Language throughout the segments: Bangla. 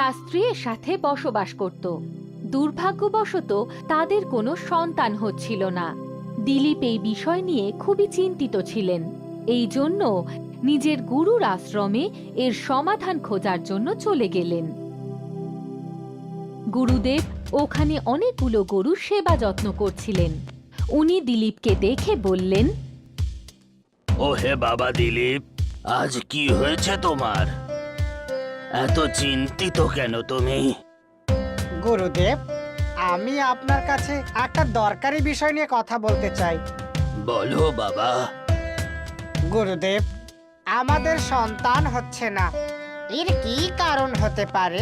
তার স্ত্রীর সাথে বসবাস করত। দুর্ভাগ্যবশত তাদের কোনো সন্তান হচ্ছিল না। দিলীপ এই বিষয় নিয়ে খুবই চিন্তিত ছিলেন। এই জন্য নিজের গুরুর আশ্রমে এর সমাধান খোঁজার জন্য চলে গেলেন। গুরুদেব ওখানে অনেকগুলো গরুর সেবা যত্ন করছিলেন। উনি দিলীপকে দেখে বললেন, ও হে বাবা দিলীপ, আজ কি হয়েছে তোমার? এত চিন্তিত কেন তুমি? গুরুদেব, আমি আপনার কাছে একটা দরকারি বিষয় নিয়ে কথা বলতে চাই। বলো বাবা। গুরুদেব, আমাদের সন্তান হচ্ছে না। এর কি কারণ হতে পারে?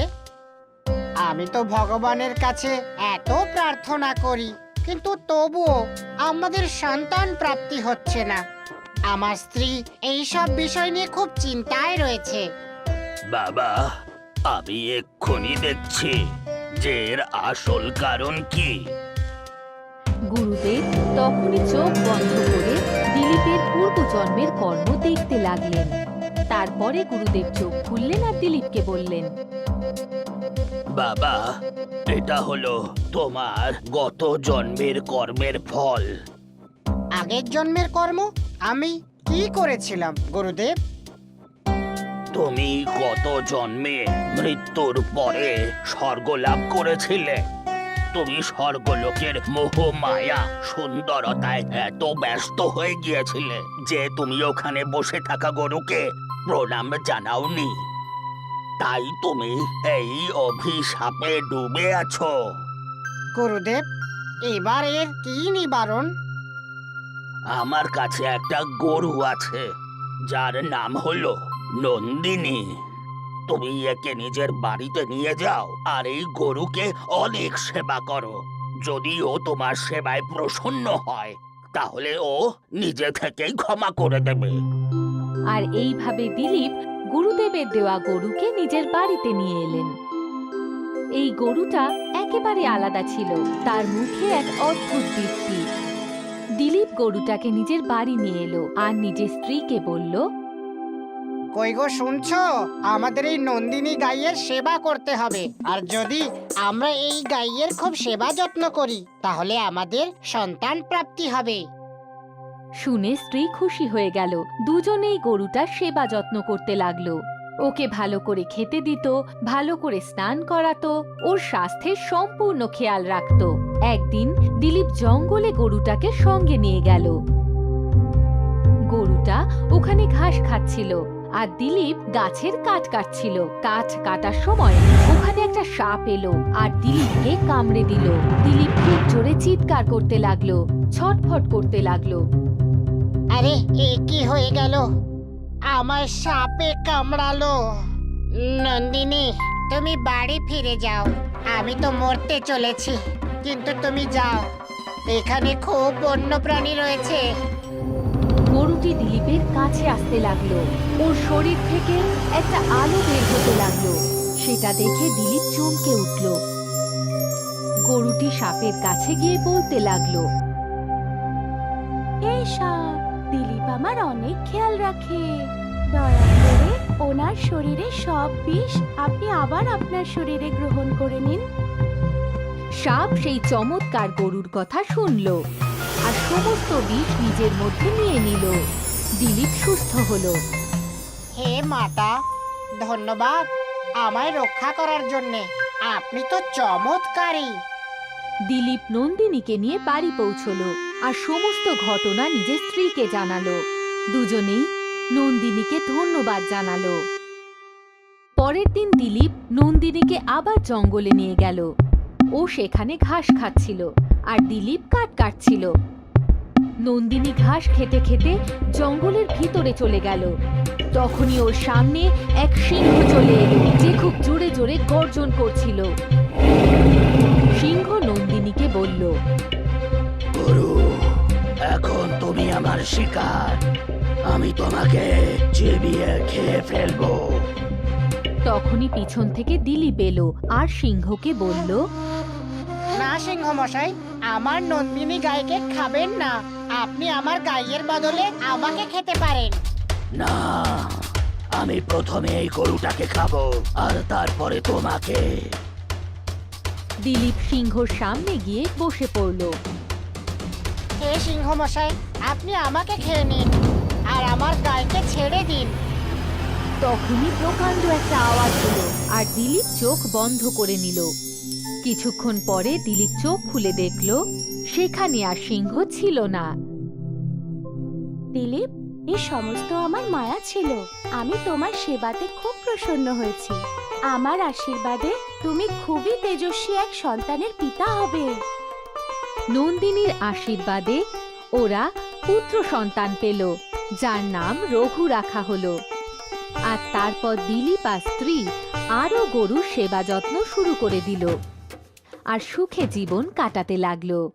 আমি তো ভগবানের কাছে এত প্রার্থনা করি, কিন্তু তবুও আমাদের সন্তান প্রাপ্তি হচ্ছে না। আমার স্ত্রী এই সব বিষয় নিয়ে খুব চিন্তায় রয়েছে। বাবা, আমি এক্ষুনি দেখছি যে এর আসল কারণ কি। গুরুদেব তখনই চোখ বন্ধ করে দিলীপের পূর্বজন্মের কর্ম দেখতে লাগলেন। তারপরে গুরুদেব চোখ খুললেন আর দিলীপকে বললেন, বাবা, এটা হলো তোমার গত জন্মের কর্মের ফল। আগের জন্মের কর্ম আমি কি করেছিলাম গুরুদেব? তুমি গত জন্মে মৃত্যুর পরে স্বর্গ লাভ করেছিলে। তুমি স্বর্গলোকের মোহ মায়া সুন্দরতায় এত ব্যস্ত হয়ে গিয়েছিলে যে তুমি ওখানে বসে থাকা গরুকে প্রণাম জানাওনি। তাই তুমি এই অভিশাপে ডুবে আছো। গুরুদেব, এবার এর কি নিবারণ? আমার কাছে একটা গরু আছে যার নাম হলো নন্দিনী। তুমি একে নিজের বাড়িতে নিয়ে যাও আর এই গরুকে অনেক সেবা করো। যদি ও তোমার সেবায় প্রসন্ন হয় তাহলে ও নিজে থেকেই ক্ষমা করে দেবে। আর এইভাবে দিলীপ গুরুদেবের দেওয়া গরুকে নিজের বাড়িতে নিয়ে এলেন। এই গরুটা একেবারে আলাদা ছিল, তার মুখে এক অদ্ভুত দীপ্তি। দিলীপ গরুটাকে নিজের বাড়ি নিয়ে এলো আর নিজের স্ত্রীকে বলল, কই গো, শুনছো? আমাদের এই নন্দিনী গাইয়ের সেবা করতে হবে। আর যদি আমরা এই গাইয়ের খুব সেবা যত্ন করি তাহলে আমাদের সন্তান প্রাপ্তি হবে। শুনে স্ত্রী খুশি হয়ে গেল। দুজনেই গরুটার সেবা যত্ন করতে লাগলো। ওকে ভালো করে খেতে দিত, ভালো করে স্নান করাতো, ওর স্বাস্থ্যের সম্পূর্ণ খেয়াল রাখতো। একদিন দিলীপ জঙ্গলে গরুটাকে সঙ্গে নিয়ে গেল। গরুটা ওখানে ঘাস খাচ্ছিল আর দিলীপ গাছের কাঠ কাটছিল। কাঠ কাটার সময় ওখানে একটা সাপ এলো আর দিলীপকে কামড়ে দিল। দিলীপ খুব জোরে চিৎকার করতে লাগলো, ছটফট করতে লাগলো। আরে, এ কি হয়ে গেল? আমার সাপে কামড়ালো। নন্দিনী, তুমি বাড়ি ফিরে যাও। আমি তো মরতে চলেছি, কিন্তু তুমি যাও। এখানে খুব বন্য প্রাণী রয়েছে। গরুটি দিলীপের কাছে আসতে লাগলো। ওর শরীর থেকে একটা আলো বের হতে লাগলো। সেটা দেখে দিলীপ চমকে উঠল। গরুটি সাপের কাছে গিয়ে বলতে লাগলো, এই সাপ, দিলীপ আমার অনেক খেয়াল রাখে। দয়া করে ওনার শরীরে সব বিষ আপনি আবার আপনার শরীরে গ্রহণ করে নিন। সাপ সেই চমৎকার গরুর কথা শুনল আর সমস্ত বিষ নিজের মধ্যে নিয়ে নিল। দিলীপ সুস্থ হলো। হে মাতা, ধন্যবাদ আমায় রক্ষা করার জন্যে। আপনি তো চমৎকারী। দিলীপ নন্দিনীকে নিয়ে বাড়ি পৌঁছলো আর সমস্ত ঘটনা নিজের স্ত্রীকে জানালো। দুজনেই নন্দিনীকে ধন্যবাদ জানালো। পরের দিন দিলীপ নন্দিনীকে আবার জঙ্গলে নিয়ে গেল। ও সেখানে ঘাস খাচ্ছিল আর দিলীপ কাঠ কাটছিল। নন্দিনী ঘাস খেতে খেতে জঙ্গলের ভিতরে চলে গেল। তখনই ওর সামনে এক সিংহ চলে এলো, যে খুব জোরে জোরে গর্জন করছিল। সিংহ নন্দিনীকে বলল, গরু, এখন তুমি আমার শিকার। আমি তোমাকে চিবিয়ে খেয়ে ফেলবো। তখনই পিছন থেকে দিলীপ এলো আর সিংহকে বলল, না সিংহ মশাই, আমার নন্দিনী গাইকে খাবেন না। আপনি আমার গাইয়ের বদলে আমাকে খেতে পারেন। না, আমি প্রথমে এই গরুটাকে খাবো আর তারপরে তোমাকে। দিলীপ সিংহর সামনে গিয়ে বসে পড়ল। হে সিংহ মশাই, আপনি আমাকে খেয়ে নিন আর আমার গাইকে ছেড়ে দিন। তখনই প্রকাণ্ড একটা আওয়াজ হলো আর দিলীপ চোখ বন্ধ করে নিল। কিছুক্ষণ পরে দিলীপ চোখ খুলে দেখল সেখানে আর সিংহ ছিল না। দিলীপ, এই সমস্ত আমার মায়া ছিল। আমি তোমার সেবাতে খুব প্রসন্ন হয়েছি। আমার আশীর্বাদে তুমি খুবই তেজস্বী এক সন্তানের পিতা হবে। নন্দিনীর আশীর্বাদে ওরা পুত্র সন্তান পেল, যার নাম রঘু রাখা হলো। আর তারপর দিলীপ আর স্ত্রী আরো গরুর সেবা যত্ন শুরু করে দিল আর সুখে জীবন কাটাতে লাগলো।